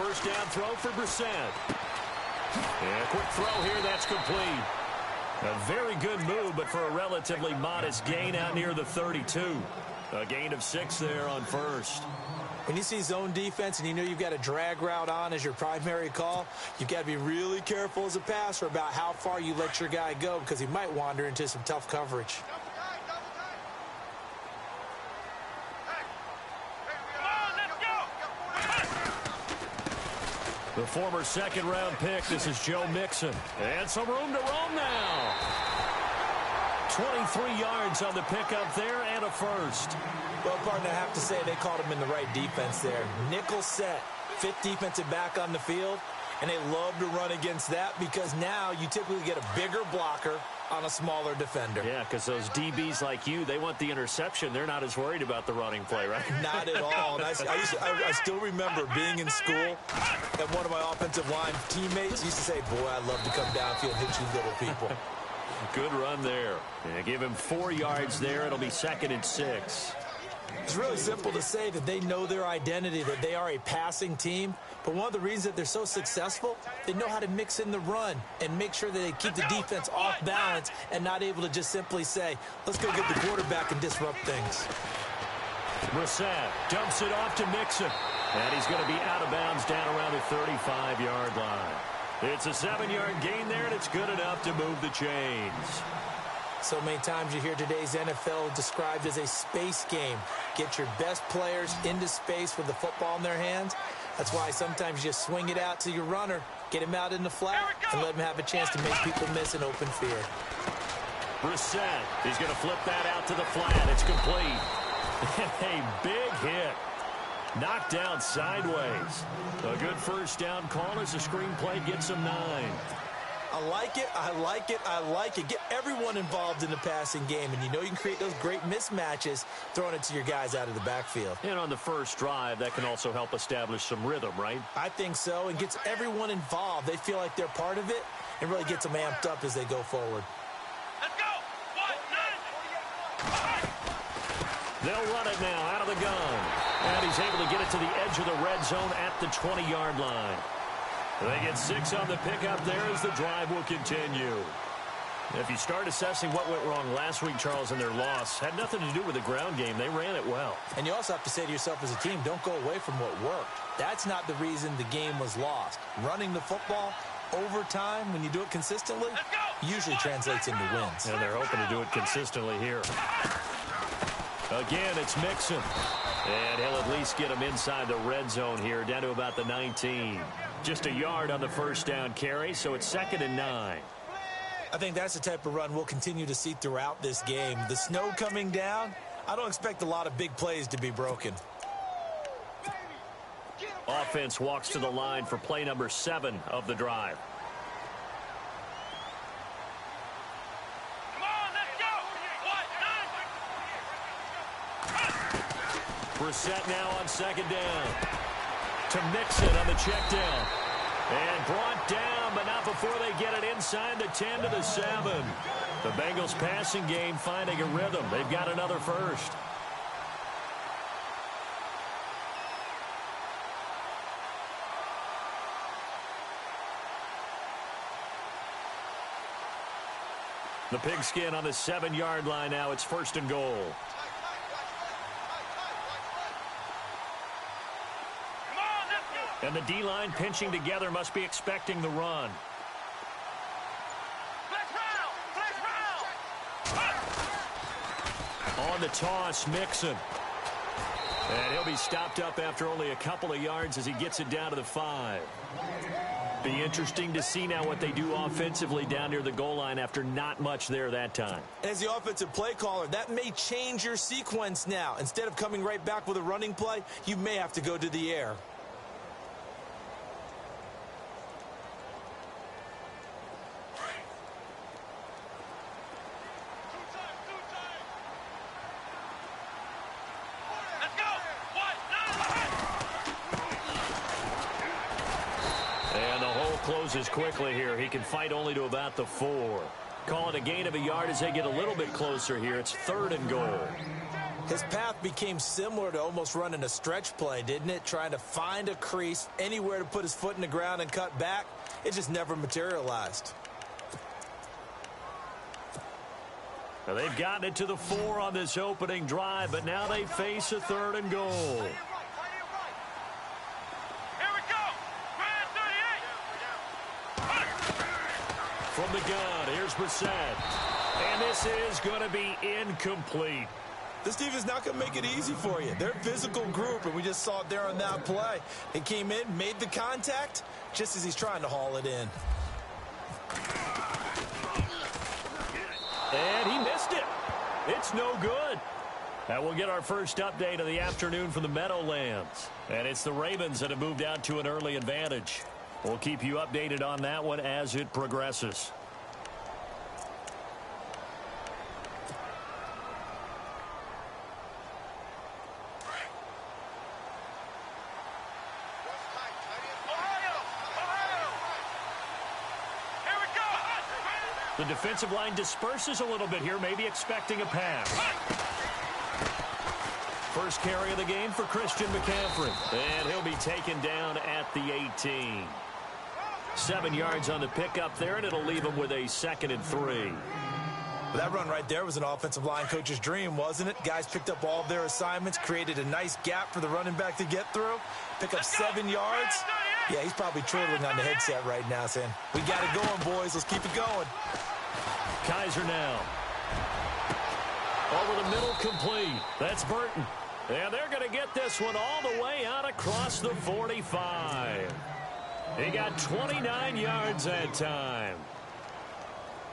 first down throw for Brissett. And a quick throw here, that's complete. A very good move, but for a relatively modest gain out near the 32. A gain of 6 there on first. When you see zone defense and you know you've got a drag route on as your primary call, you've got to be really careful as a passer about how far you let your guy go because he might wander into some tough coverage. The former second-round pick, this is Joe Mixon. And some room to roam now. 23 yards on the pickup there and a first. Well, partner, I have to say they called him in the right defense there. Nickel set, fifth defensive back on the field, and they love to run against that because now you typically get a bigger blocker on a smaller defender. Yeah, because those DBs like you, they want the interception. They're not as worried about the running play, right? Not at all. And I still remember being in school, and one of my offensive line teammates used to say, boy, I love to come downfield and hit you little people. Good run there. Yeah, give him 4 yards there. It'll be 2nd and 6. It's really simple to say that they know their identity, that they are a passing team. But one of the reasons that they're so successful, they know how to mix in the run and make sure that they keep the defense off balance and not able to just simply say, let's go get the quarterback and disrupt things. Brissett dumps it off to Mixon. And he's going to be out of bounds down around the 35-yard line. It's a 7-yard gain there, and it's good enough to move the chains. So many times you hear today's NFL described as a space game. Get your best players into space with the football in their hands. That's why sometimes you just swing it out to your runner, get him out in the flat, and let him have a chance to make people miss an open field. Brissett is going to flip that out to the flat. It's complete. A big hit. Knocked down sideways. A good first down call as the screenplay gets him 9. I like it, I like it, I like it. Get everyone involved in the passing game, and you know you can create those great mismatches throwing it to your guys out of the backfield. And on the first drive, that can also help establish some rhythm, right? I think so, and gets everyone involved. They feel like they're part of it, and really gets them amped up as they go forward. Let's go! 1, 9! They'll run it now out of the gun. And he's able to get it to the edge of the red zone at the 20-yard line. They get 6 on the pickup there as the drive will continue. If you start assessing what went wrong last week, Charles, in their loss, had nothing to do with the ground game. They ran it well. And you also have to say to yourself as a team, don't go away from what worked. That's not the reason the game was lost. Running the football over time, when you do it consistently, usually translates into wins. And they're hoping to do it consistently here. Again, it's Mixon. And he'll at least get him inside the red zone here, down to about the 19. Just a yard on the first down carry, so it's 2nd and 9. I think that's the type of run we'll continue to see throughout this game. The snow coming down, I don't expect a lot of big plays to be broken. Offense walks to the line for play number 7 of the drive. Brissett now on 2nd down. To Mixon on the check down. And brought down, but not before they get it inside the 10 to the 7. The Bengals passing game finding a rhythm. They've got another first. The pigskin on the 7-yard line now. It's 1st and goal. And the D-line pinching together must be expecting the run. On the toss, Mixon. And he'll be stopped up after only a couple of yards as he gets it down to the 5. Be interesting to see now what they do offensively down near the goal line after not much there that time. As the offensive play caller, that may change your sequence now. Instead of coming right back with a running play, you may have to go to the air. Closes quickly here. He can fight only to about the 4. Call it a gain of a yard as they get a little bit closer here. It's 3rd and goal. His path became similar to almost running a stretch play, didn't it? Trying to find a crease, anywhere to put his foot in the ground and cut back. It just never materialized. Now they've gotten it to the 4 on this opening drive, but now they face a 3rd and goal. Here we go. From the gun, here's Brissett. And this is going to be incomplete. This defense is not going to make it easy for you. They're a physical group, and we just saw it there on that play. He came in, made the contact, just as he's trying to haul it in. And he missed it. It's no good. And we'll get our first update of the afternoon from the Meadowlands. And it's the Ravens that have moved out to an early advantage. We'll keep you updated on that one as it progresses. The defensive line disperses a little bit here, maybe expecting a pass. First carry of the game for Christian McCaffrey. And he'll be taken down at the 18. 7 yards on the pickup there, and it'll leave him with a 2nd and 3. That run right there was an offensive line coach's dream, wasn't it? Guys picked up all of their assignments, created a nice gap for the running back to get through, pick up 7 yards. Yeah, he's probably chortling on the headset right now saying, we got it going, boys. Let's keep it going. Kaiser now. Over the middle, complete. That's Burton. And they're going to get this one all the way out across the 45. He got 29 yards that time.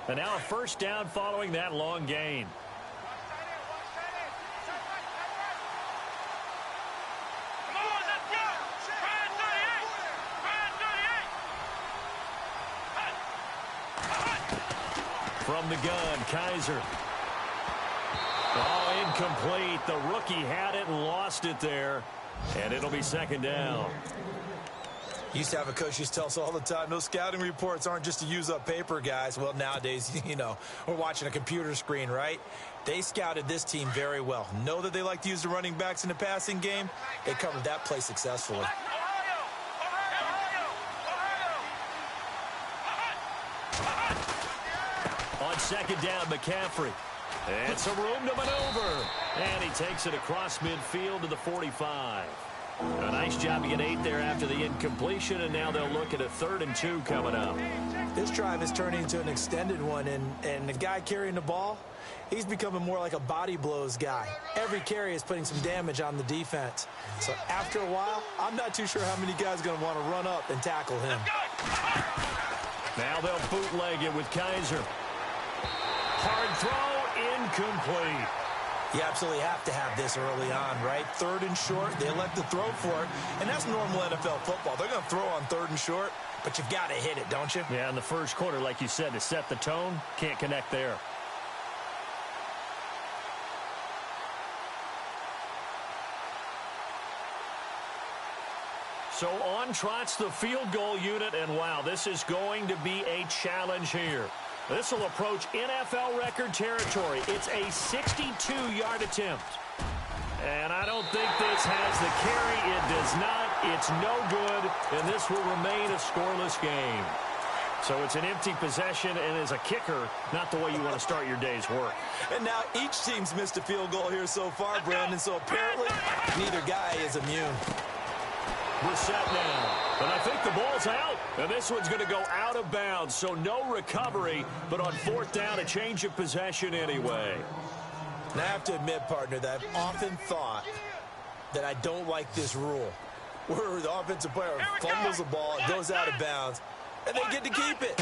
And now a first down following that long gain. From the gun, Kaiser. Oh, incomplete. The rookie had it and lost it there. And it'll be 2nd down. Used to have a coach used to tell us all the time, those scouting reports aren't just to use up paper, guys. Well, nowadays, you know, we're watching a computer screen, right? They scouted this team very well. Know that they like to use the running backs in the passing game. They covered that play successfully. On 2nd down, McCaffrey. And some room to maneuver. And he takes it across midfield to the 45. A nice job to get 8 there after the incompletion, and now they'll look at a 3rd and 2 coming up. This drive is turning into an extended one, and the guy carrying the ball, he's becoming more like a body blows guy. Every carry is putting some damage on the defense. So after a while, I'm not too sure how many guys are going to want to run up and tackle him. Now they'll bootleg it with Kaiser. Hard throw, incomplete. You absolutely have to have this early on, right? 3rd and short, they elect to throw for it, and that's normal NFL football. They're going to throw on 3rd and short, but you've got to hit it, don't you? Yeah, in the first quarter, like you said, to set the tone, can't connect there. So on trots the field goal unit, and wow, this is going to be a challenge here. This will approach NFL record territory. It's a 62-yard attempt. And I don't think this has the carry. It does not. It's no good, and this will remain a scoreless game. So it's an empty possession, and as a kicker, not the way you want to start your day's work. And now each team's missed a field goal here so far, Brandon, so apparently neither guy is immune. Brissett now. And I think the ball's out. And this one's going to go out of bounds, so no recovery. But on 4th down, a change of possession anyway. And I have to admit, partner, that I've often thought that I don't like this rule, where the offensive player fumbles the ball, it goes out of bounds, and they get to keep it.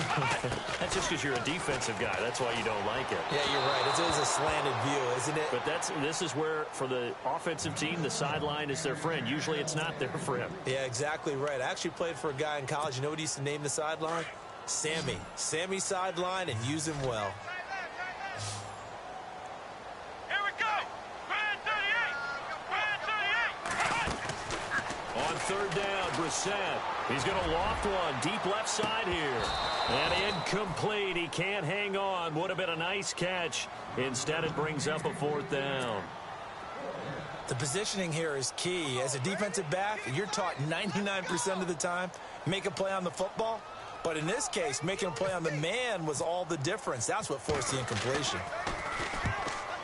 That's just because you're a defensive guy. That's why you don't like it. Yeah, you're right. It is a slanted view, isn't it? But this is where, for the offensive team, the sideline is their friend. Usually it's not their friend. Yeah, exactly right. I actually played for a guy in college. You know what he used to name the sideline? Sammy. Sammy sideline, and use him well. Here we go. Grand 38. On 3rd down, Brissett. He's going to loft one deep left side here. And incomplete. He can't hang on. Would have been a nice catch. Instead, it brings up a 4th down. The positioning here is key. As a defensive back, you're taught 99% of the time, make a play on the football. But in this case, making a play on the man was all the difference. That's what forced the incompletion.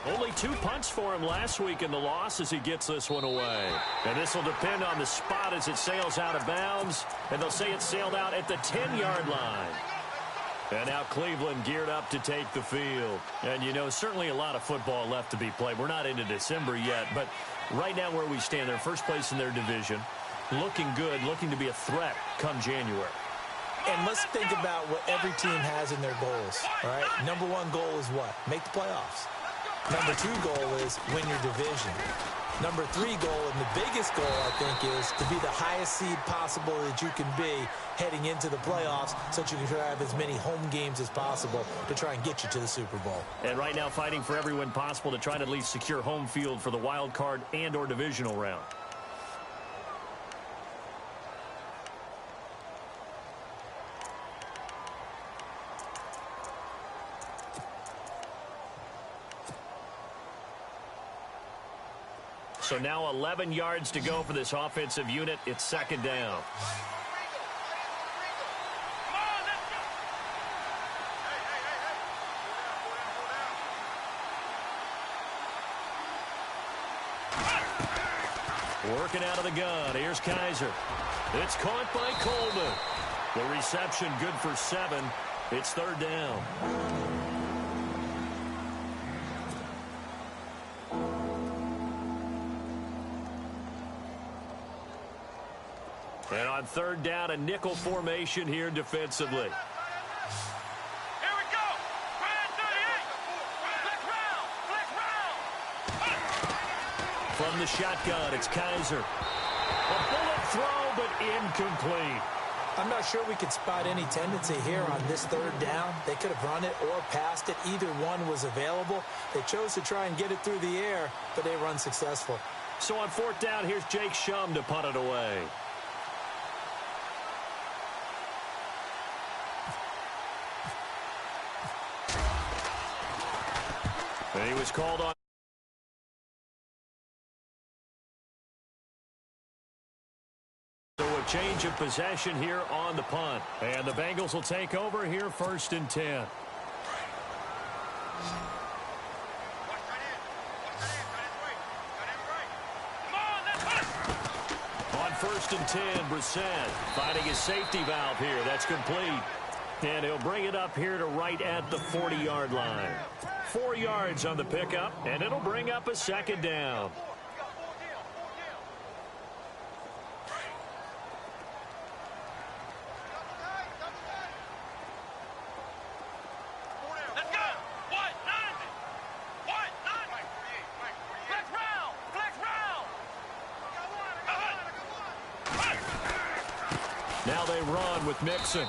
Only 2 punts for him last week in the loss as he gets this one away. And this will depend on the spot as it sails out of bounds. And they'll say it sailed out at the 10-yard line. And now Cleveland geared up to take the field. And, you know, certainly a lot of football left to be played. We're not into December yet, but right now where we stand, they're first place in their division, looking good, looking to be a threat come January. And let's think about what every team has in their goals, all right? Number 1 goal is what? Make the playoffs. Number 2 goal is win your division. Number 3 goal, and the biggest goal, I think, is to be the highest seed possible that you can be heading into the playoffs so that you can have as many home games as possible to try and get you to the Super Bowl. And right now fighting for every win possible to try to at least secure home field for the wild card and or divisional round. So now 11 yards to go for this offensive unit. It's second down. Working out of the gun. Here's Kaiser. It's caught by Coleman. The reception good for 7. It's third down. And on third down, a nickel formation here defensively. Here we go. Brand 38. Flex round. From the shotgun, it's Kaiser. A bullet throw, but incomplete. I'm not sure we could spot any tendency here on this third down. They could have run it or passed it. Either one was available. They chose to try and get it through the air, but they were unsuccessful. So on fourth down, here's Jake Shum to punt it away. And he was called on. So a change of possession here on the punt. And the Bengals will take over here first and 10. On first and 10, Brissett finding his safety valve here. That's complete. And he'll bring it up here to right at the 40-yard line. 4 yards on the pickup, and it'll bring up a second down. Let's go. What? 90. What? 90. Flex round. Flex round. Now they run with Mixon.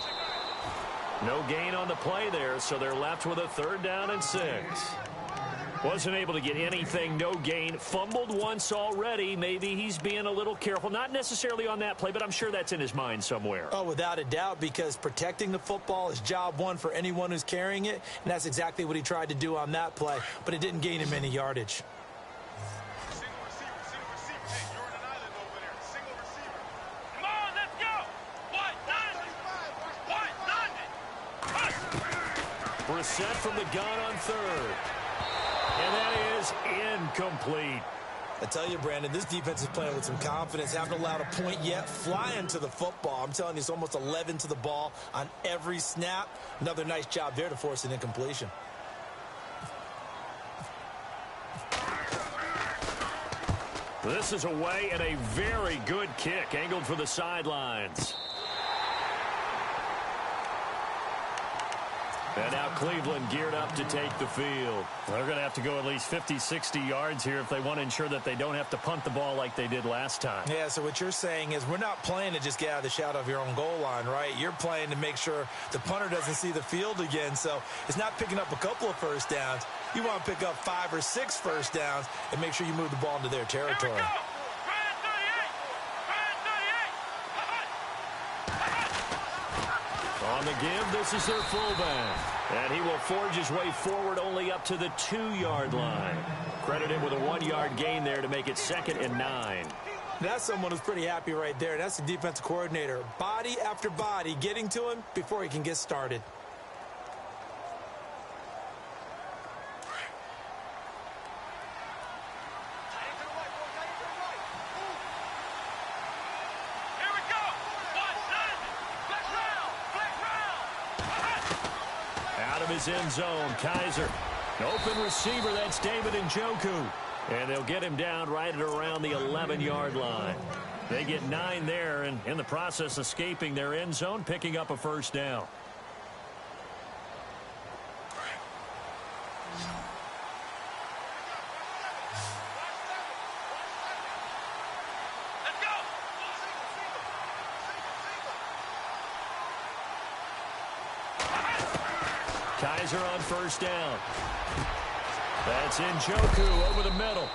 No gain on the play there, so they're left with a third down and 6. Wasn't able to get anything, no gain. Fumbled once already. Maybe he's being a little careful. Not necessarily on that play, but I'm sure that's in his mind somewhere. Oh, without a doubt, because protecting the football is job one for anyone who's carrying it, and that's exactly what he tried to do on that play, but it didn't gain him any yardage. Single receiver. Hey, you're in an island over there. Single receiver. Come on, let's go. What? 90. What? 90. Brissett from the gun on third. And that is incomplete. I tell you, Brandon, this defense is playing with some confidence. Haven't allowed a point yet. Flying to the football. I'm telling you, it's almost 11 to the ball on every snap. Another nice job there to force an incompletion. This is away and a very good kick angled for the sidelines. And now Cleveland geared up to take the field. They're going to have to go at least 50, 60 yards here if they want to ensure that they don't have to punt the ball like they did last time. Yeah, so what you're saying is we're not playing to just get out of the shadow of your own goal line, right? You're playing to make sure the punter doesn't see the field again. So it's not picking up a couple of first downs. You want to pick up 5 or 6 first downs and make sure you move the ball into their territory. Here we go. Brand 38. Brand 38. On the give, this is their fullback. And he will forge his way forward only up to the 2-yard line. Credit him with a 1-yard gain there to make it 2nd and 9. That's someone who's pretty happy right there. That's the defensive coordinator. Body after body getting to him before he can get started. His end zone, Kaiser. Open receiver, that's David Njoku. And they'll get him down right at around the 11-yard line. They get 9 there, and in the process escaping their end zone, picking up a first down. Kaiser on first down. That's Njoku over the middle.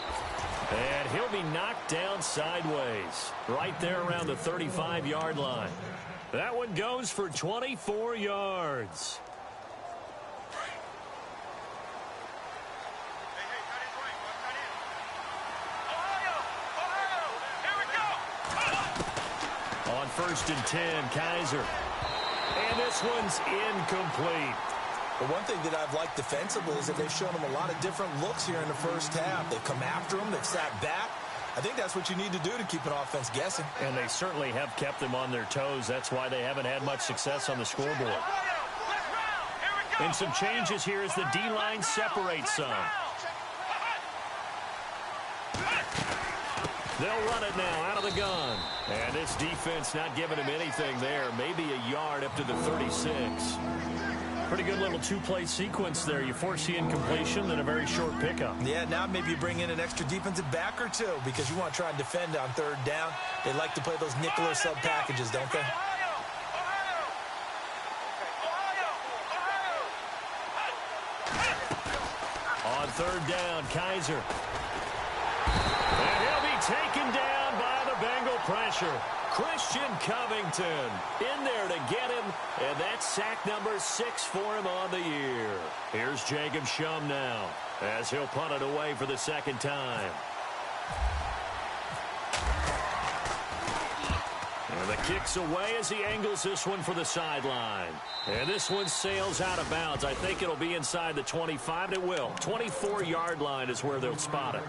And he'll be knocked down sideways. Right there around the 35-yard line. That one goes for 24 yards. On 1st and 10, Kaiser. And this one's incomplete. But one thing that I've liked defensively is that they've shown him a lot of different looks here in the first half. They've come after him. They've sat back. I think that's what you need to do to keep an offense guessing. And they certainly have kept them on their toes. That's why they haven't had much success on the scoreboard. And some changes here as the D-line separates some. They'll run it now out of the gun. And this defense not giving him anything there. Maybe a yard up to the 36. Pretty good little two-play sequence there. You force the incompletion, then a very short pickup. Yeah, now maybe you bring in an extra defensive back or two because you want to try and defend on 3rd down. They like to play those nickel or sub packages, don't they? On 3rd down, Kaiser. And he'll be taken down by the Bengal pressure. Christian Covington in there to get him, and that's sack number 6 for him on the year. Here's Jacob Shum now as he'll punt it away for the 2nd time. And the kick's away as he angles this one for the sideline. And this one sails out of bounds. I think it'll be inside the 25, and it will. 24-yard line is where they'll spot it.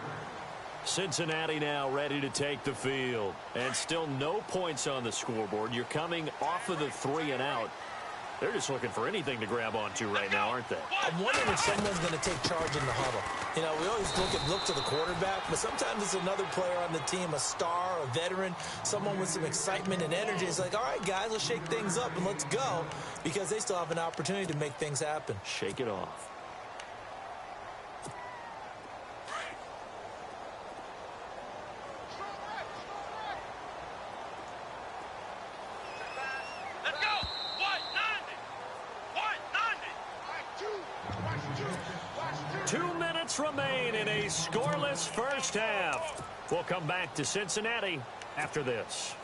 Cincinnati now ready to take the field. And still no points on the scoreboard. You're coming off of the 3 and out. They're just looking for anything to grab onto right now, aren't they? I'm wondering if someone's going to take charge in the huddle. You know, we always look to the quarterback, but sometimes it's another player on the team, a star, a veteran, someone with some excitement and energy. It's like, all right, guys, let's shake things up and let's go, because they still have an opportunity to make things happen. Shake it off. Remain in a scoreless first half. We'll come back to Cincinnati after this.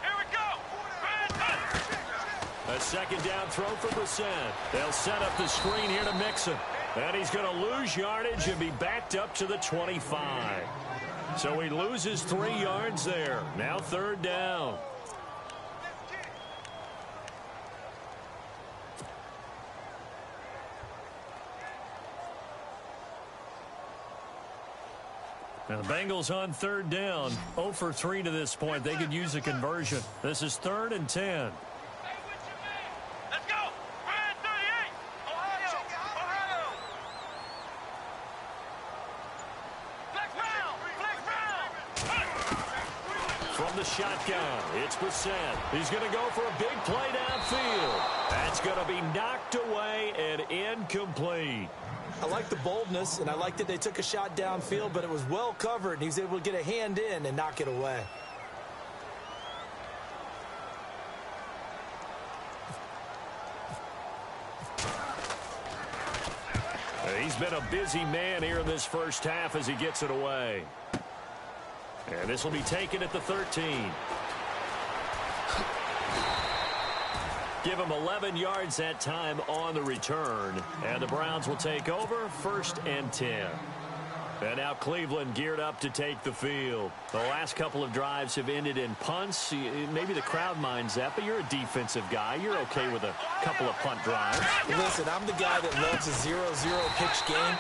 Here we go. A 2nd down throw for Brissett. They'll set up the screen here to Mixon. And he's going to lose yardage and be backed up to the 25. So he loses 3 yards there. Now 3rd down. Now the Bengals on 3rd down. 0 for 3 to this point. They could use a conversion. This is 3rd and 10. Shotgun. It's Brissett. He's going to go for a big play downfield. That's going to be knocked away and incomplete. I like the boldness, and I like that they took a shot downfield, but it was well covered, and he was able to get a hand in and knock it away. been a busy man here in this first half as he gets it away. And this will be taken at the 13. Give him 11 yards that time on the return. And the Browns will take over 1st and 10. And now Cleveland geared up to take the field. The last couple of drives have ended in punts. Maybe the crowd minds that, but you're a defensive guy. You're okay with a couple of punt drives. Listen, I'm the guy that loves a 0-0 pitch game.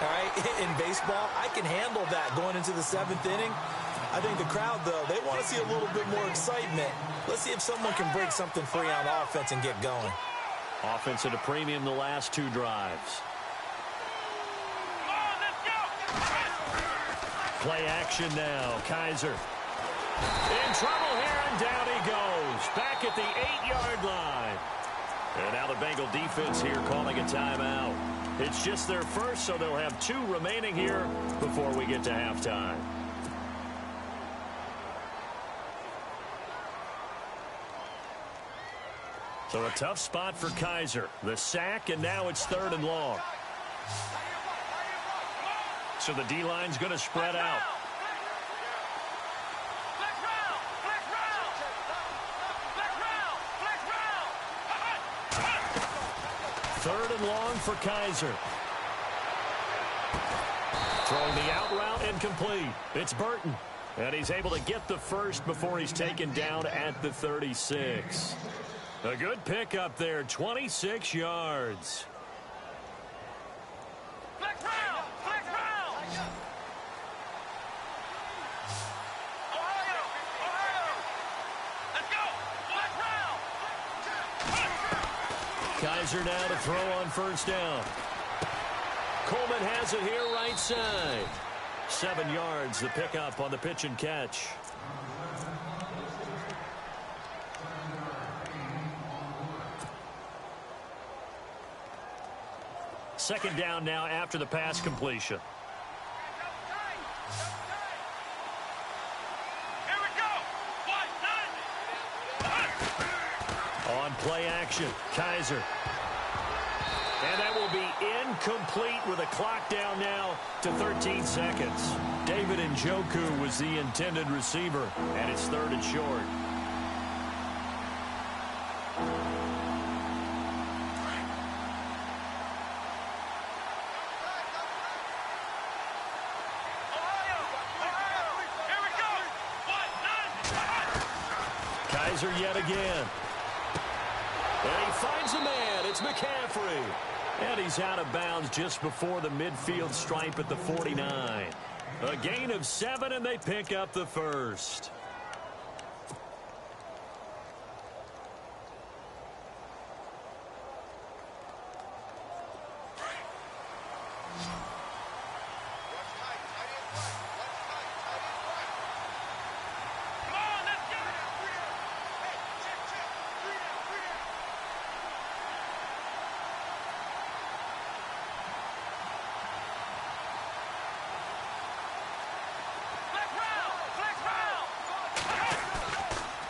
All right, in baseball, I can handle that going into the 7th inning. I think the crowd, though, they want to see a little bit more excitement. Let's see if someone can break something free on offense and get going. Offense at a premium the last 2 drives. Play action now. Kaiser in trouble here, and down he goes. Back at the 8-yard line. And now the Bengal defense here calling a timeout. It's just their first, so they'll have 2 remaining here before we get to halftime. So a tough spot for Kaiser. The sack, and now it's 3rd and long. So the D-line's going to spread out. Third and long for Kaiser. Throwing the out route incomplete. It's Burton. And he's able to get the first before he's taken down at the 36. A good pickup there, 26 yards. Kaiser now to throw on 1st down. Coleman has it here right side. 7 yards, the pickup on the pitch and catch. Second down now after the pass completion. Here we go. On play action, Kaiser. And that will be incomplete with a clock down now to 13 seconds. David Njoku was the intended receiver, and it's 3rd and short. Kaiser yet again. And he finds a man. It's McCaffrey. And he's out of bounds just before the midfield stripe at the 49. A gain of 7, and they pick up the first.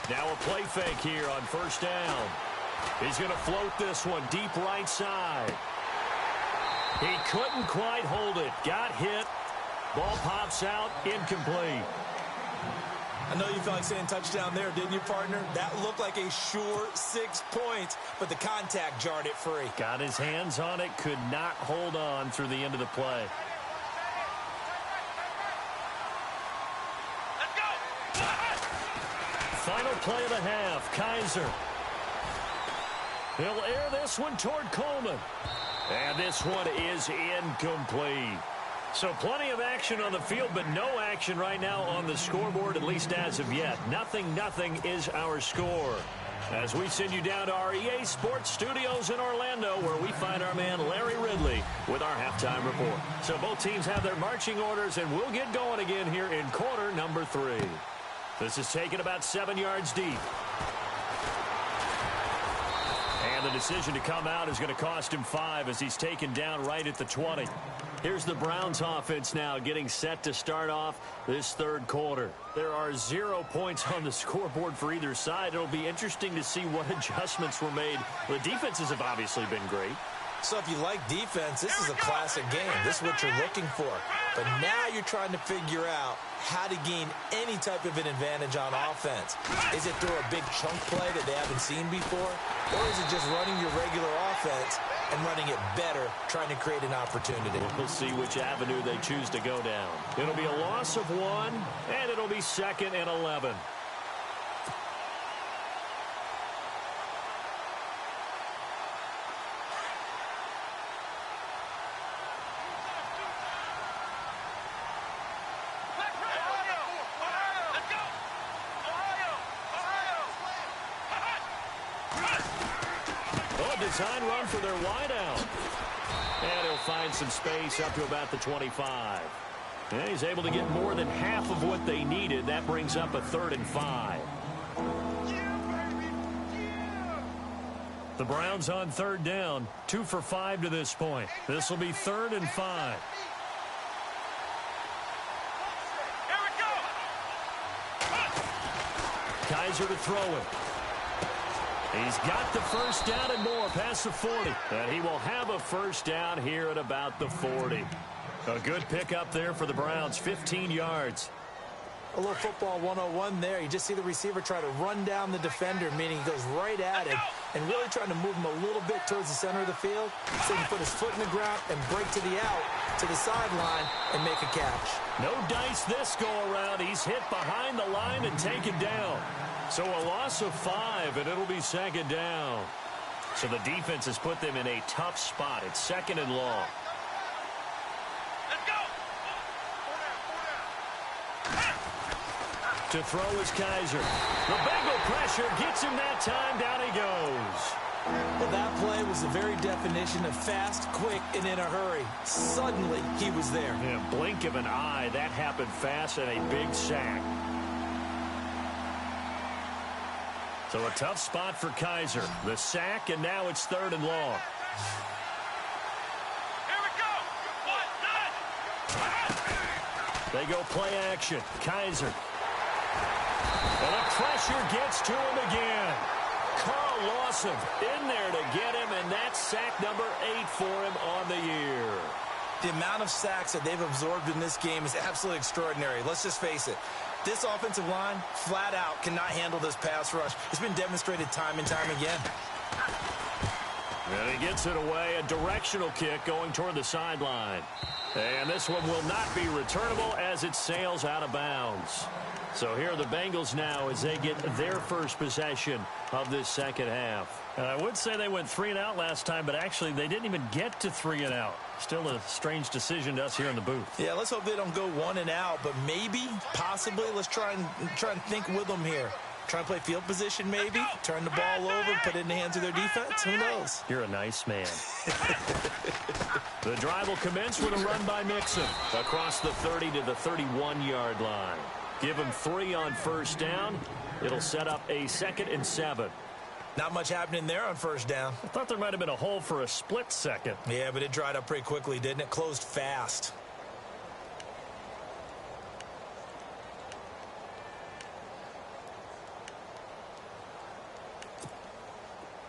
Now a play fake here on 1st down. He's going to float this one deep right side. He couldn't quite hold it. Got hit. Ball pops out. Incomplete. I know you felt like saying touchdown there, didn't you, partner? That looked like a sure 6 points, but the contact jarred it free. Got his hands on it. Could not hold on through the end of the play. Final play of the half. Kaiser. He'll air this one toward Coleman. And this one is incomplete. So plenty of action on the field, but no action right now on the scoreboard, at least as of yet. 0-0 is our score. As we send you down to our EA Sports Studios in Orlando, where we find our man Larry Ridley with our halftime report. So both teams have their marching orders, and we'll get going again here in quarter number 3. This is taken about 7 yards deep. And the decision to come out is going to cost him 5 as he's taken down right at the 20. Here's the Browns offense now getting set to start off this 3rd quarter. There are 0 points on the scoreboard for either side. It'll be interesting to see what adjustments were made. The defenses have obviously been great. So if you like defense, this is a classic game. This is what you're looking for. But now you're trying to figure out how to gain any type of an advantage on offense. Is it through a big chunk play that they haven't seen before? Or is it just running your regular offense and running it better, trying to create an opportunity? We'll see which avenue they choose to go down. It'll be a loss of 1, and it'll be 2nd and 11. Design run for their wideout. And he'll find some space up to about the 25. And he's able to get more than half of what they needed. That brings up a 3rd and 5. The Browns on 3rd down. 2 for 5 to this point. This will be 3rd and 5. Here we go. Kaiser to throw it. He's got the first down and more past the 40. And he will have a first down here at about the 40. A good pickup there for the Browns, 15 yards. A little football 101 there. You just see the receiver try to run down the defender, meaning he goes right at him and really trying to move him a little bit towards the center of the field so he can put his foot in the ground and break to the out, to the sideline, and make a catch. No dice this go-around. He's hit behind the line and taken down. So a loss of 5, and it'll be 2nd down. So the defense has put them in a tough spot. It's 2nd and long. Let's go. To throw is Kaiser. The Bengal pressure gets him that time. Down he goes. Well, that play was the very definition of fast, quick, and in a hurry. Suddenly, he was there. Yeah, blink of an eye. That happened fast and a big sack. So a tough spot for Kaiser. The sack, and now it's 3rd and long. Here we go. They go play action. Kaiser. And the pressure gets to him again. Carl Lawson in there to get him, and that's sack number 8 for him on the year. The amount of sacks that they've absorbed in this game is absolutely extraordinary. Let's just face it. This offensive line, flat out, cannot handle this pass rush. It's been demonstrated time and time again. And he gets it away. A directional kick going toward the sideline. And this one will not be returnable as it sails out of bounds. So here are the Bengals now as they get their first possession of this second half. I would say they went 3 and out last time, but actually they didn't even get to 3 and out. Still a strange decision to us here in the booth. Yeah, let's hope they don't go 1 and out, but maybe, possibly, let's try and think with them here. Try and play field position maybe, turn the ball over, put it in the hands of their defense. Who knows? You're a nice man. The drive will commence with a run by Mixon across the 30 to the 31-yard line. Give him 3 on first down. It'll set up a 2nd and 7. Not much happening there on first down. I thought there might have been a hole for a split second. Yeah, but it dried up pretty quickly, didn't it? Closed fast.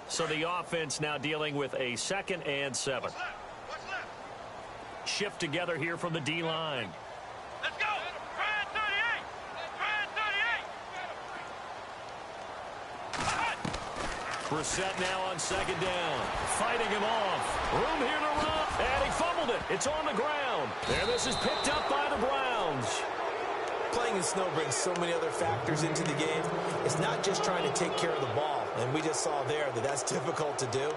So the offense now dealing with a 2nd and 7. What's left? Shift together here from the D-line. Let's go. Brad 38. Brad 38. Brissett now on 2nd down. Fighting him off. Room here to run. And he fumbled it. It's on the ground. And this is picked up by the Browns. Playing in snow brings so many other factors into the game. It's not just trying to take care of the ball, and we just saw there that that's difficult to do,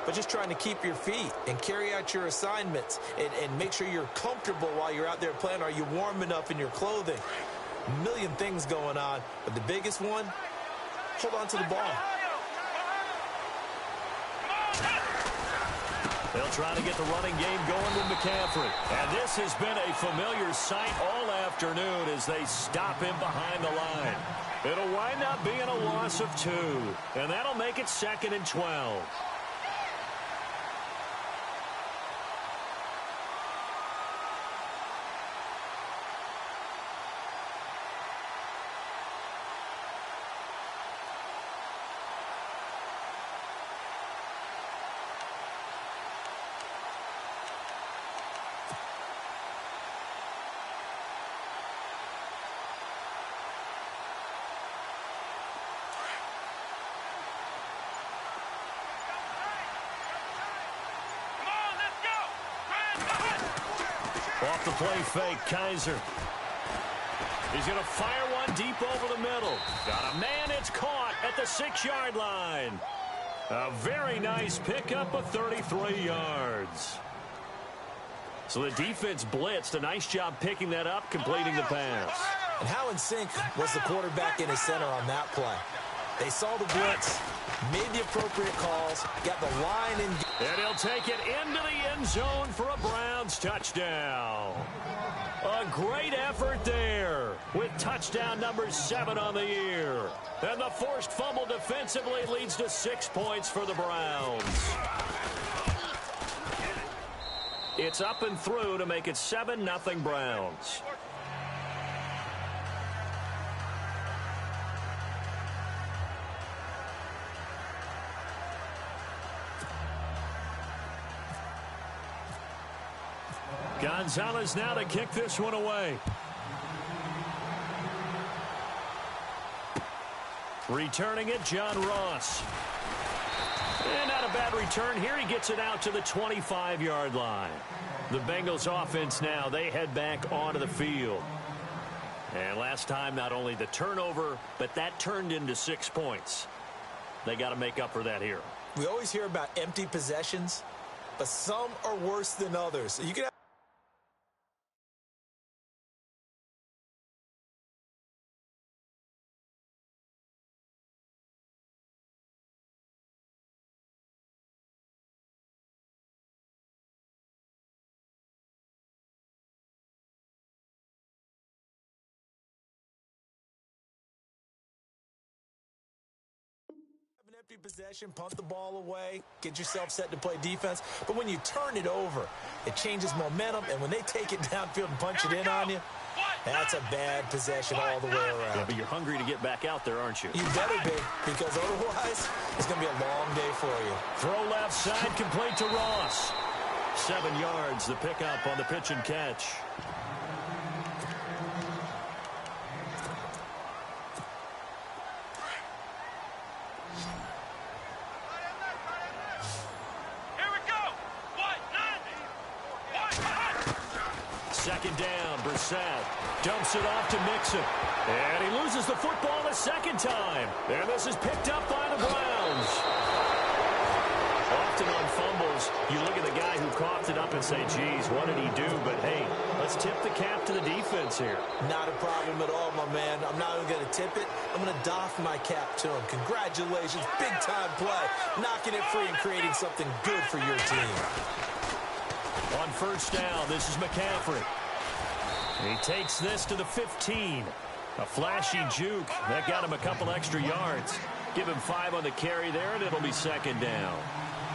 but just trying to keep your feet and carry out your assignments and make sure you're comfortable while you're out there playing. Are you warm enough in your clothing? A million things going on, but the biggest one, hold on to the ball. They'll try to get the running game going with McCaffrey. And this has been a familiar sight all afternoon as they stop him behind the line. It'll wind up being a loss of 2. And that'll make it 2nd and 12. Off the play fake, Kaiser. He's going to fire one deep over the middle. Got a man, it's caught at the 6-yard line. A very nice pickup of 33 yards. So the defense blitzed. A nice job picking that up, completing the pass. And how in sync was the quarterback in his center on that play? They saw the blitz, made the appropriate calls, got the line in. And he'll take it into the end zone for a Browns touchdown. A great effort there with touchdown number 7 on the year. And the forced fumble defensively leads to 6 points for the Browns. It's up and through to make it 7-0 Browns. Gonzalez now to kick this one away. Returning it, John Ross. And not a bad return here. He gets it out to the 25-yard line. The Bengals offense now, they head back onto the field. And last time, not only the turnover, but that turned into 6 points. They got to make up for that here. We always hear about empty possessions, but some are worse than others. You can have an empty possession, punt the ball away, get yourself set to play defense. But when you turn it over, it changes momentum. And when they take it downfield and punch it in on you, that's a bad possession all the way around. Yeah, but you're hungry to get back out there, aren't you? You better be, because otherwise it's going to be a long day for you. Throw left side, complete to Ross. 7 yards, the pickup on the pitch and catch. Second down, Brissett dumps it off to Mixon. And he loses the football a second time. And this is picked up by the Browns. Often on fumbles, you look at the guy who coughed it up and say, geez, what did he do? But, hey, let's tip the cap to the defense here. Not a problem at all, my man. I'm not even going to tip it. I'm going to doff my cap to him. Congratulations. Big-time play. Knocking it free and creating something good for your team. On first down, this is McCaffrey. He takes this to the 15. A flashy juke. That got him a couple extra yards. Give him 5 on the carry there, and it'll be second down.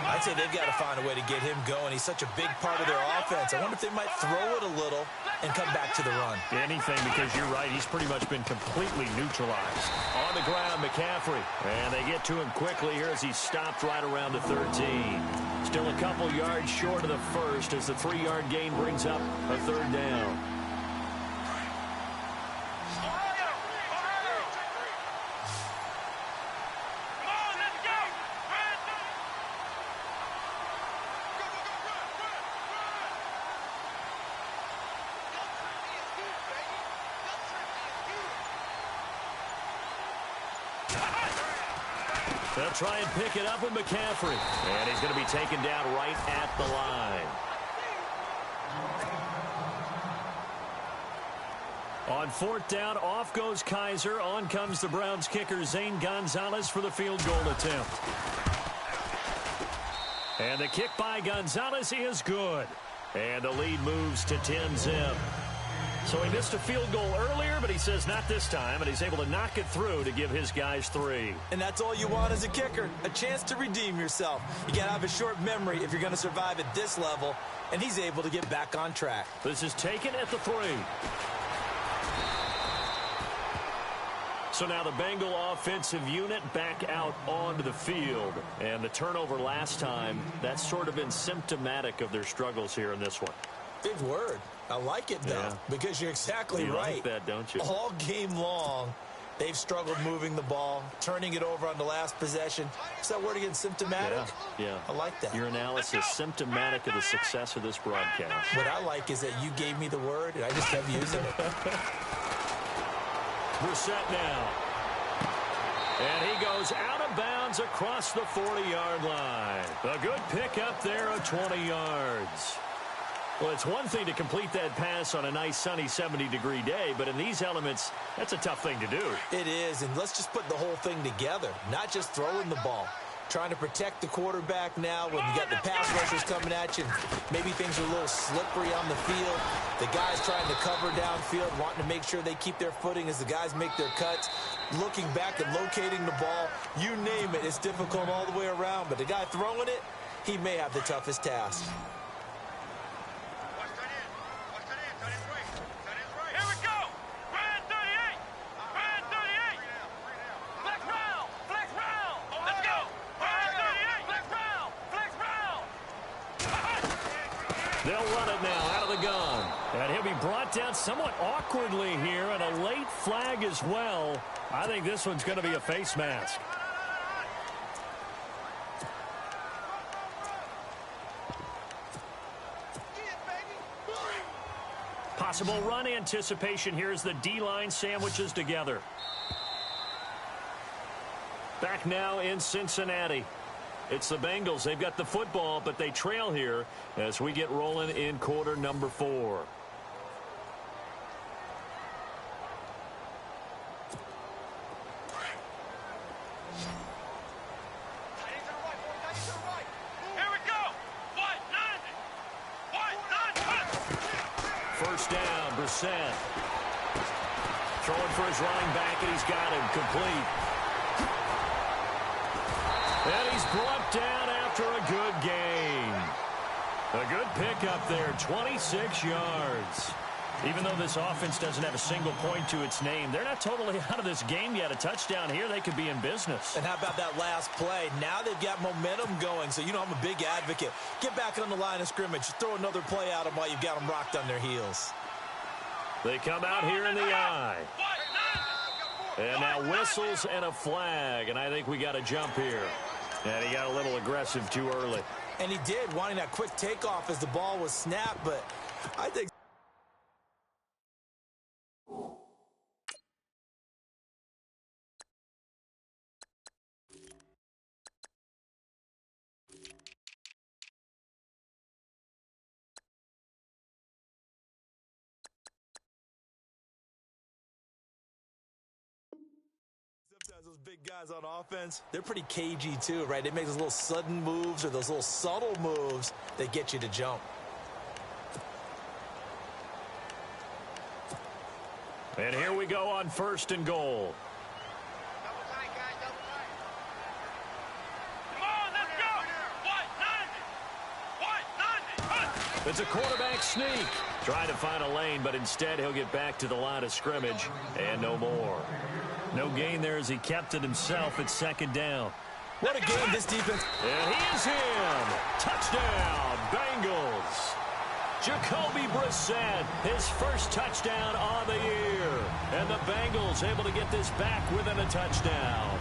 I'd say they've got to find a way to get him going. He's such a big part of their offense. I wonder if they might throw it a little and come back to the run. Anything, because you're right. He's pretty much been completely neutralized. On the ground, McCaffrey. And they get to him quickly here as he's stopped right around the 13. Still a couple yards short of the first as the 3-yard gain brings up a third down. They'll try and pick it up with McCaffrey. And he's going to be taken down right at the line. On fourth down, off goes Kaiser. On comes the Browns kicker, Zane Gonzalez, for the field goal attempt. And the kick by Gonzalez is good. And the lead moves to 10-zip. So he missed a field goal earlier, but he says not this time, and he's able to knock it through to give his guys 3. And that's all you want as a kicker, a chance to redeem yourself. You got to have a short memory if you're going to survive at this level, and he's able to get back on track. This is taken at the 3. So now the Bengal offensive unit back out onto the field. And the turnover last time, that's sort of been symptomatic of their struggles here in this one. Big word. I like it, though, because you're exactly you right. like that, don't you? All game long, They've struggled moving the ball, turning it over on the last possession. Is that word again, symptomatic? Yeah. I like that. Your analysis, symptomatic of the success of this broadcast. What I like is that you gave me the word, and I just kept using it. Brissett now. And he goes out of bounds across the 40-yard line. A good pick up there of 20 yards. Well, it's one thing to complete that pass on a nice sunny 70-degree day, but in these elements, that's a tough thing to do. It is, and let's just put the whole thing together, not just throwing the ball. Trying to protect the quarterback now when you got the pass rushers coming at you. Maybe things are a little slippery on the field. The guys trying to cover downfield, wanting to make sure they keep their footing as the guys make their cuts. Looking back and locating the ball, you name it, it's difficult all the way around. But the guy throwing it, he may have the toughest task. They'll run it now out of the gun. And he'll be brought down somewhat awkwardly here, and a late flag as well. I think this one's going to be a face mask. Possible run anticipation here as the D-line sandwiches together. Back now in Cincinnati. It's the Bengals. They've got the football, but they trail here as we get rolling in quarter number 4. First down, Brissett. Throwing for his running back, and he's got him complete. And he's brought down after a good gain. A good pickup there, 26 yards. Even though this offense doesn't have a single point to its name, they're not totally out of this game yet. A touchdown here, they could be in business. And how about that last play? Now they've got momentum going, so you know I'm a big advocate. Get back on the line of scrimmage. Throw another play at them while you've got them rocked on their heels. They come out here in the eye. And now whistles and a flag, and I think we got a jump here. And he got a little aggressive too early. And he did, wanting that quick takeoff as the ball was snapped, but I think those big guys on offense, they're pretty cagey too, right? They make those little sudden moves or those little subtle moves that get you to jump. And here we go on first and goal. Double tight, guys, double tight. Come on, let's go. It's a quarterback sneak. Trying to find a lane, but instead he'll get back to the line of scrimmage and no more. No gain there as he kept it himself at second down. What a game this defense. And he is in. Touchdown, Bengals. Jacoby Brissett, his first touchdown on the year. And the Bengals able to get this back within a touchdown.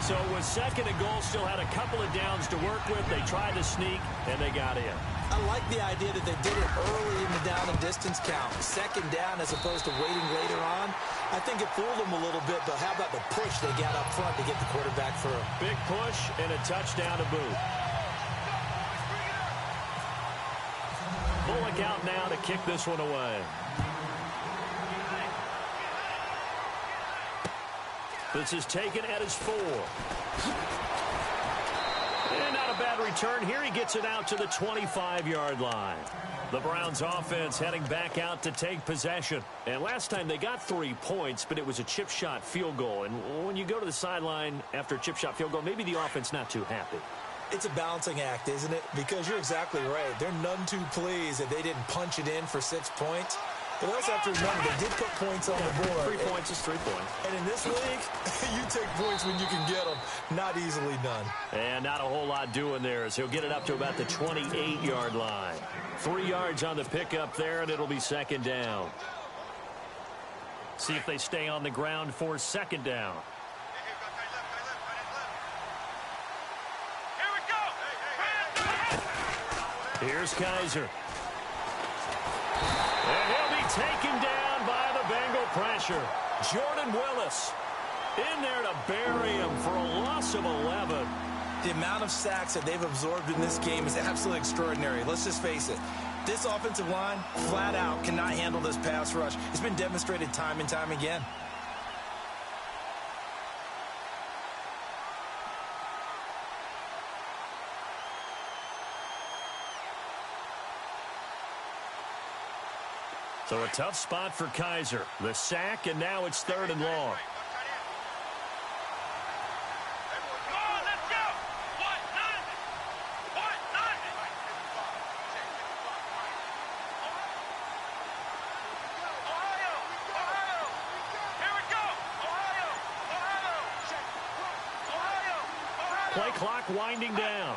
So with second and goal, still had a couple of downs to work with. They tried to sneak, and they got in. I like the idea that they did it early in the down and distance count. Second down as opposed to waiting later on. I think it fooled them a little bit, but how about the push they got up front to get the quarterback through? Big push and a touchdown to boot. Bullock out now to kick this one away. This is taken at his 4. And not a bad return here. He gets it out to the 25-yard line. The Browns offense heading back out to take possession. And last time they got 3 points, but it was a chip shot field goal. And when you go to the sideline after a chip shot field goal, maybe the offense not too happy. It's a balancing act, isn't it? Because you're exactly right. They're none too pleased that they didn't punch it in for 6 points. But they also have to remember they did put points on the board. 3 points is 3 points. And in this league, you take points when you can get them. Not easily done. And not a whole lot doing there as he'll get it up to about the 28-yard line. 3 yards on the pickup there, and it'll be second down. See if they stay on the ground for second down. Here's Kaiser. And he'll be taken down by the Bengal pressure. Jordan Willis in there to bury him for a loss of 11. The amount of sacks that they've absorbed in this game is absolutely extraordinary. Let's just face it. This offensive line, flat out, cannot handle this pass rush. It's been demonstrated time and time again. So a tough spot for Kaiser. The sack, and now it's 3rd and long. Play clock winding down.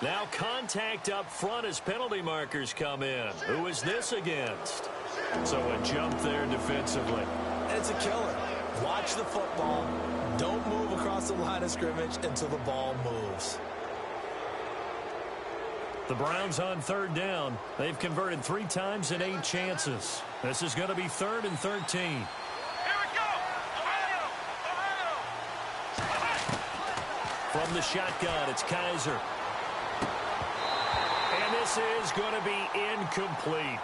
Now contact up front as penalty markers come in. Who is this against? So a jump there defensively. It's a killer. Watch the football. Don't move across the line of scrimmage until the ball moves. The Browns on 3rd down. They've converted 3 times in 8 chances. This is going to be 3rd and 13. From the shotgun, it's Kaiser. And this is going to be incomplete.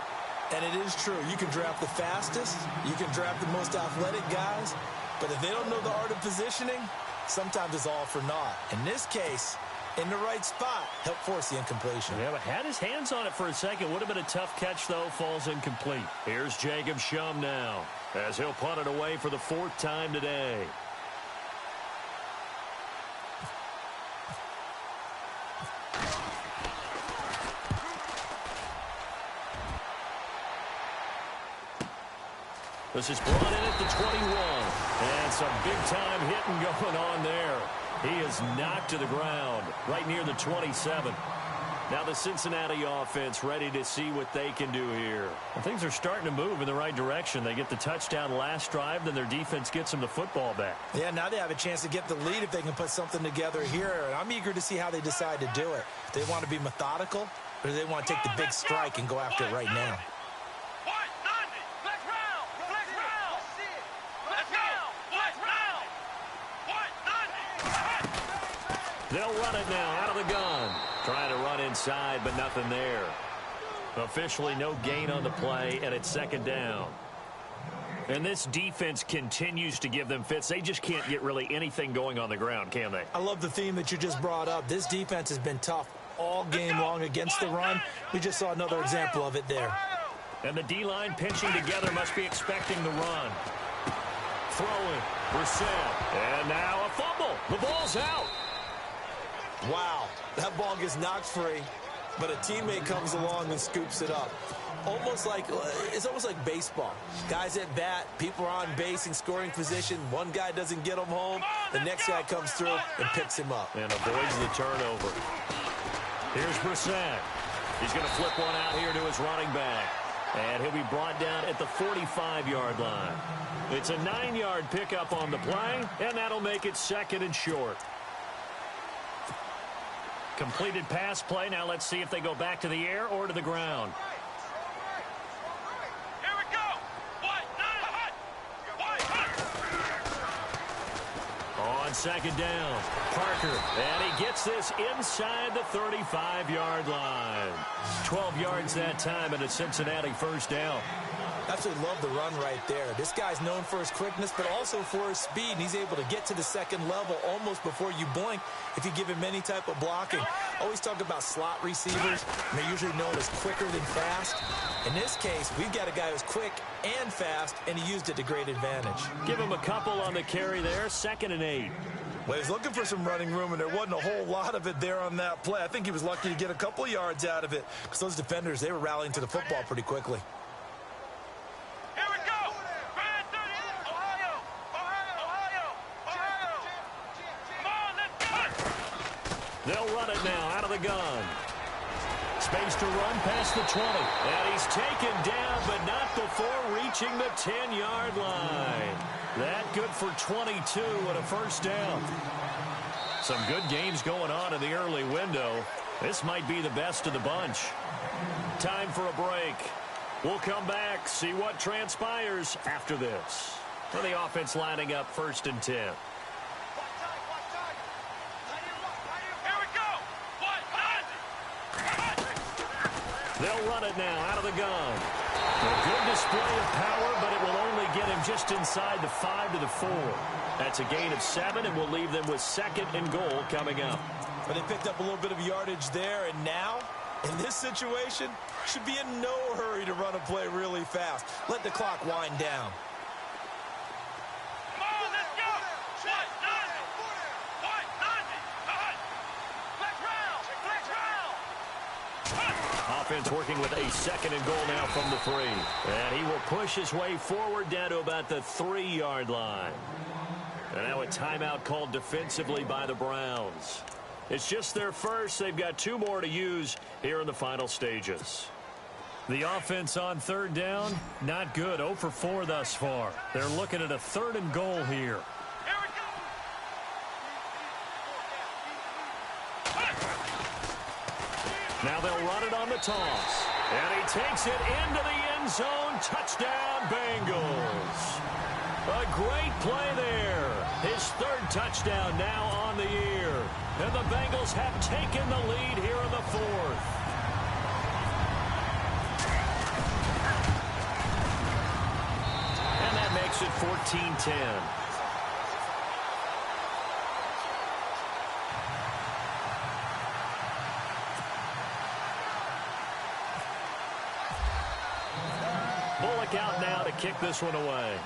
And it is true. You can draft the fastest. You can draft the most athletic guys. But if they don't know the art of positioning, sometimes it's all for naught. In this case, in the right spot, help force the incompletion. Yeah, but had his hands on it for a second. Would have been a tough catch, though. Falls incomplete. Here's Jacob Shum now, as he'll punt it away for the 4th time today. This is brought in at the 21. And some big-time hitting going on there. He is knocked to the ground right near the 27. Now the Cincinnati offense ready to see what they can do here. Well, things are starting to move in the right direction. They get the touchdown last drive, then their defense gets them the football back. Yeah, now they have a chance to get the lead if they can put something together here. And I'm eager to see how they decide to do it. Do they want to be methodical, or do they want to take the big strike and go after it right now? They'll run it now out of the gun. Trying to run inside, but nothing there. Officially no gain on the play, and it's 2nd down. And this defense continues to give them fits. They just can't get really anything going on the ground, can they? I love the theme that you just brought up. This defense has been tough all game long against the run. We just saw another example of it there. And the D-line pinching together must be expecting the run. Throwing, Brissett. And now a fumble. The ball's out. Wow, that ball gets knocked free, but a teammate comes along and scoops it up. It's almost like baseball. Guys at bat, people are on base in scoring position. One guy doesn't get him home. The next guy comes through and picks him up. And avoids the turnover. Here's Brissett. He's going to flip one out here to his running back. And he'll be brought down at the 45-yard line. It's a 9-yard pickup on the play, and that'll make it 2nd and short. Completed pass play. Now let's see if they go back to the air or to the ground. Here we go. On 2nd down, Parker. And he gets this inside the 35-yard line. 12 yards that time, and a Cincinnati 1st down. Absolutely love the run right there. This guy's known for his quickness, but also for his speed. And he's able to get to the 2nd level almost before you blink if you give him any type of blocking. Always talk about slot receivers, and they're usually known as quicker than fast. In this case, we've got a guy who's quick and fast, and he used it to great advantage. Give him a couple on the carry there, 2nd and 8. Well, he's looking for some running room, and there wasn't a whole lot of it there on that play. I think he was lucky to get a couple yards out of it because those defenders, they were rallying to the football pretty quickly. Ohio. They'll run it now out of the gun. Space to run past the 20. And he's taken down, but not before reaching the 10-yard line. That good for 22 and a first down. Some good games going on in the early window. This might be the best of the bunch. Time for a break. We'll come back, see what transpires after this. For the offense lining up 1st and 10. They'll run it now out of the gun. A good display of power, but it will only get him just inside the 5 to the 4. That's a gain of 7, and we'll leave them with 2nd and goal coming up. But they picked up a little bit of yardage there, and now, in this situation, should be in no hurry to run a play really fast. Let the clock wind down. Offense working with a 2nd and goal now from the 3. And he will push his way forward down to about the 3-yard line. And now a timeout called defensively by the Browns. It's just their first. They've got 2 more to use here in the final stages. The offense on 3rd down, not good. 0 for 4 thus far. They're looking at a 3rd and goal here. Now they'll run it on the toss. And he takes it into the end zone. Touchdown, Bengals. A great play there. His 3rd touchdown now on the year. And the Bengals have taken the lead here in the 4th. And that makes it 14-10. Bullock out now to kick this one away.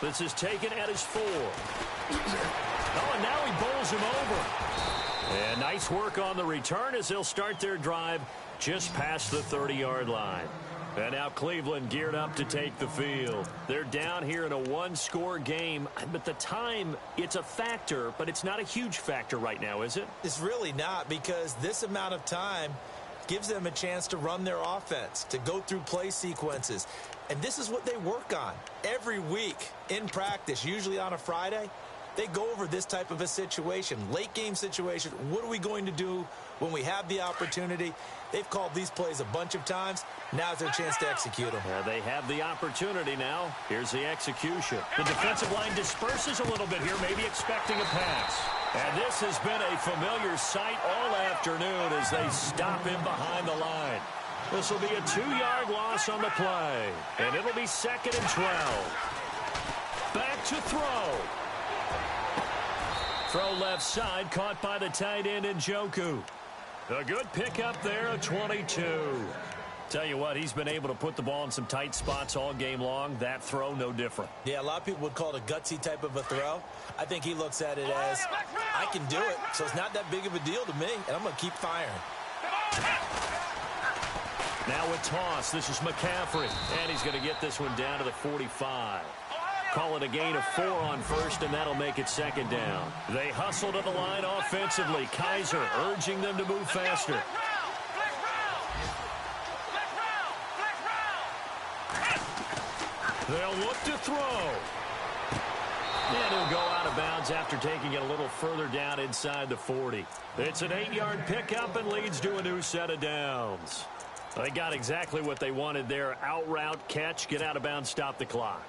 This is taken at his 4. Oh, and now he bowls him over. And nice work on the return as they'll start their drive just past the 30-yard line. And now Cleveland geared up to take the field. They're down here in a 1-score game, but the time, it's a factor, but it's not a huge factor right now, is it? It's really not, because this amount of time gives them a chance to run their offense, to go through play sequences. And this is what they work on every week in practice, usually on a Friday. They go over this type of a situation, late game situation. What are we going to do when we have the opportunity? They've called these plays a bunch of times. Now's their chance to execute them. They have the opportunity now. Here's the execution. The defensive line disperses a little bit here, maybe expecting a pass. And this has been a familiar sight all afternoon as they stop him behind the line. This will be a 2-yard loss on the play. And it'll be 2nd and 12. Back to throw. Throw left side, caught by the tight end Njoku. A good pickup there, a 22. Tell you what, he's been able to put the ball in some tight spots all game long. That throw, no different. Yeah, a lot of people would call it a gutsy type of a throw. I think he looks at it as, I can do it, so it's not that big of a deal to me, and I'm going to keep firing. Now a toss. This is McCaffrey, and he's going to get this one down to the 45. Call it a gain of 4 on first, and that'll make it 2nd down. They hustle to the line offensively. Kaiser urging them to move faster. They'll look to throw. And he'll go out of bounds after taking it a little further down inside the 40. It's an 8-yard pickup and leads to a new set of downs. They got exactly what they wanted there. Out route, catch, get out of bounds, stop the clock.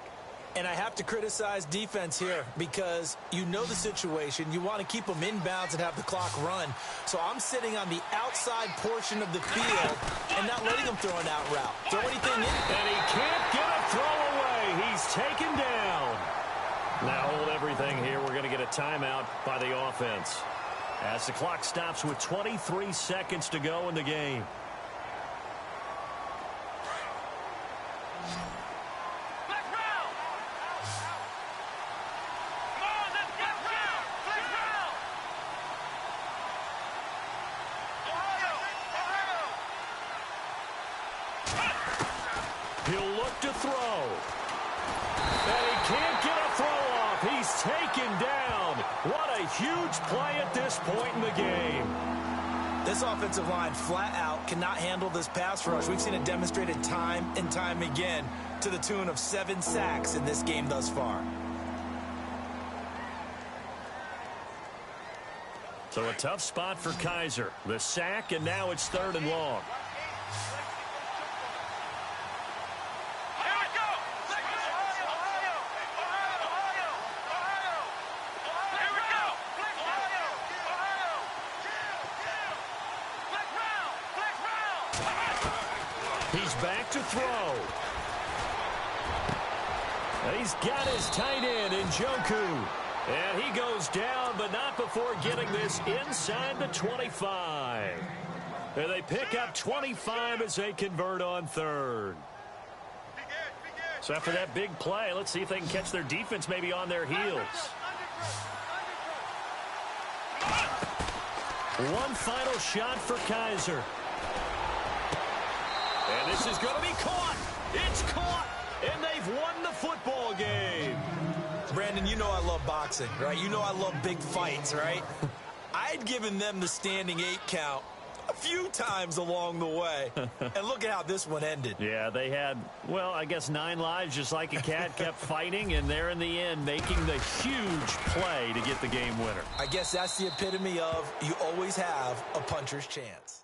And I have to criticize defense here because you know the situation. You want to keep them inbounds and have the clock run. So I'm sitting on the outside portion of the field and not letting them throw an out route. Throw anything in. And he can't get a throw away. He's taken down. Now hold everything here. We're going to get a timeout by the offense as the clock stops with 23 seconds to go in the game. He'll look to throw. And he can't get a throw off. He's is taken down. What a huge play at this point in the game. This offensive line flat out cannot handle this pass rush. We've seen it demonstrated time and time again to the tune of 7 sacks in this game thus far. So a tough spot for Kaiser. The sack, and now it's 3rd and long. He's back to throw. He's got his tight end in Njoku. And he goes down, but not before getting this inside the 25. And they pick up 25 as they convert on 3rd. So after that big play, let's see if they can catch their defense maybe on their heels. One final shot for Kaiser. And this is going to be caught. It's caught. And they've won the football game. Brandon, you know I love boxing, right? You know I love big fights, right? I'd given them the standing 8 count a few times along the way. And look at how this one ended. Yeah, they had, well, I guess 9 lives, just like a cat, kept fighting, and they're in the end making the huge play to get the game winner. I guess that's the epitome of you always have a puncher's chance.